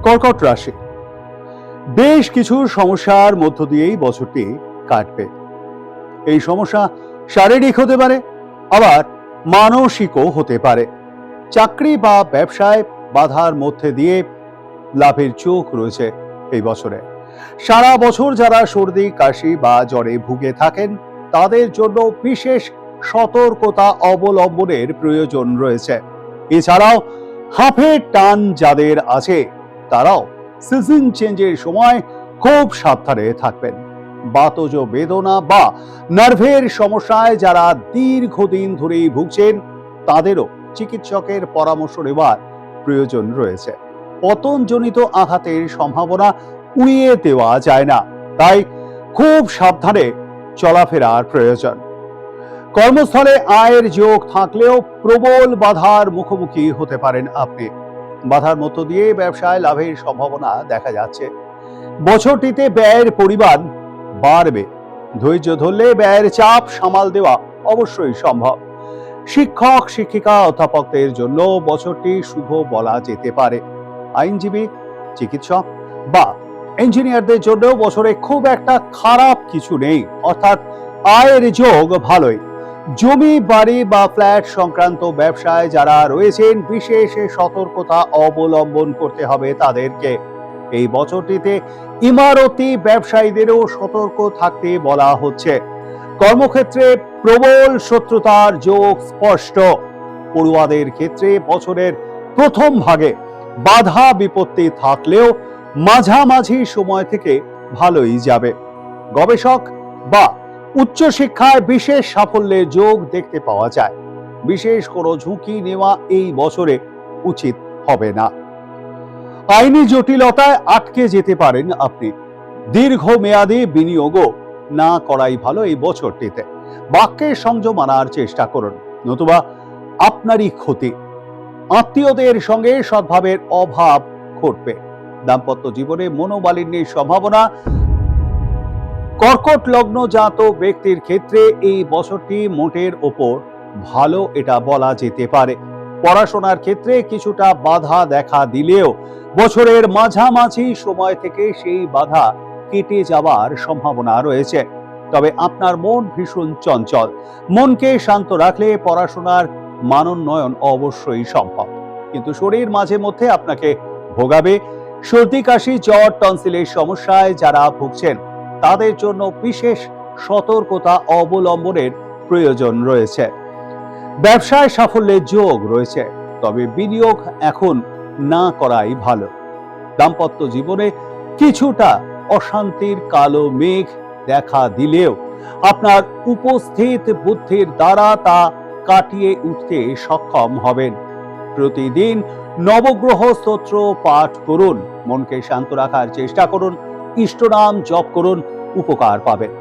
কর্কট রাশি বেশ কিছু সমস্যার মধ্য দিয়েই বছরটি কাটবে। এই সমস্যা শারীরিক হতে পারে, আবার মানসিকও হতে পারে। চাকরি বা ব্যবসায় বাধার মধ্যে দিয়ে লাভের চোখ রয়েছে এই বছরে। সারা বছর যারা সর্দি কাশি বা জ্বরে ভুগে থাকেন তাদের জন্য বিশেষ সতর্কতা অবলম্বনের প্রয়োজন রয়েছে। এছাড়াও হাঁফের টান যাদের আছে তারাও সিজন চেঞ্জের সময় খুব সাবধানে থাকবেন। বাতজ বেদনা বা নার্ভের সমস্যায় যারা দীর্ঘদিন ধরেই ভুগছেন তাদেরও চিকিৎসকের পরামর্শ নেওয়ার প্রয়োজন রয়েছে। পতনজনিত আঘাতের সম্ভাবনা উড়িয়ে দেওয়া যায় না, তাই খুব সাবধানে চলাফেরার প্রয়োজন। কর্মস্থলে আয়ের যোগ থাকলেও প্রবল বাধার মুখোমুখি হতে পারেন আপনি। বাধার মধ্য দিয়ে ব্যবসায় লাভের সম্ভাবনা দেখা যাচ্ছে। বছরটিতে ব্যয়ের পরিমাণ বাড়বে। ধৈর্য ধরলে ব্যয়ের চাপ সামাল দেওয়া অবশ্যই সম্ভব। শিক্ষক শিক্ষিকা অধ্যাপকদের জন্য বছরটি শুভ বলা যেতে পারে। আইনজীবী, চিকিৎসক বা ইঞ্জিনিয়ারদের জন্য বছরে খুব একটা খারাপ কিছু নেই, অর্থাৎ আয়ের যোগ ভালোই। জমি বাড়ি বা ফ্ল্যাট সংক্রান্ত ব্যবসায় যারা রয়েছেন বিশেষ সতর্কতা অবলম্বন করতে হবে তাদেরকে। এই বছরটিতে ইমারতি ব্যবসায়ীদেরও সতর্ক থাকতে বলা হচ্ছে। কর্মক্ষেত্রে প্রবল শত্রুতার যোগ স্পষ্ট। পড়ুয়াদের ক্ষেত্রে বছরের প্রথম ভাগে বাধা বিপত্তি থাকলেও মাঝামাঝি সময় থেকে ভালোই যাবে। গবেষক বা উচ্চশিক্ষায় বিশেষ সাফল্যের যোগ দেখতে পাওয়া যায়। বিশেষ কোনো ঝুঁকি নেওয়া এই বছরে উচিত হবে না। আইনি জটিলতায় আটকে যেতে পারেন আপনি। দীর্ঘমেয়াদী বিনিয়োগও না করাই ভালো এই বছরটিতে। বাক্যের সংযম আনার চেষ্টা করুন, নতুবা আপনারই ক্ষতি। আত্মীয়দের সঙ্গে সদ্ভাবের অভাব ঘটবে। দাম্পত্য জীবনে মনোমালিন্যের সম্ভাবনা। কর্কট লগ্ন জাত ব্যক্তির ক্ষেত্রে এই বছরটি মোটের ওপর ভালো এটা বলা যেতে পারে। পড়াশোনার ক্ষেত্রে কিছুটা বাধা দেখা দিলেও বছরের মাঝামাঝি সময় থেকে সেই বাধা কেটে যাওয়ার সম্ভাবনা রয়েছে। তবে আপনার মন ভীষণ চঞ্চল। মনকে শান্ত রাখলে পড়াশোনার মানোন্নয়ন অবশ্যই সম্ভব, কিন্তু শরীর মাঝে মধ্যে আপনাকে ভোগাবে। সর্দি কাশি জ্বর টনসিলের সমস্যায় যারা ভুগছেন তাদের জন্য বিশেষ সতর্কতা অবলম্বনের প্রয়োজন রয়েছে। ব্যবসায় সাফল্যের যোগ রয়েছে, তবে বিনিয়োগ এখন না করাই ভালো। দাম্পত্য জীবনে কিছুটা অশান্তির কালো মেঘ দেখা দিলেও আপনার উপস্থিত বুদ্ধির দ্বারা তা কাটিয়ে উঠতে সক্ষম হবেন। প্রতিদিন নবগ্রহ স্তোত্র পাঠ করুন, মনকে শান্ত রাখার চেষ্টা করুন, ইষ্টনাম জপ করুন, উপকার পাবেন।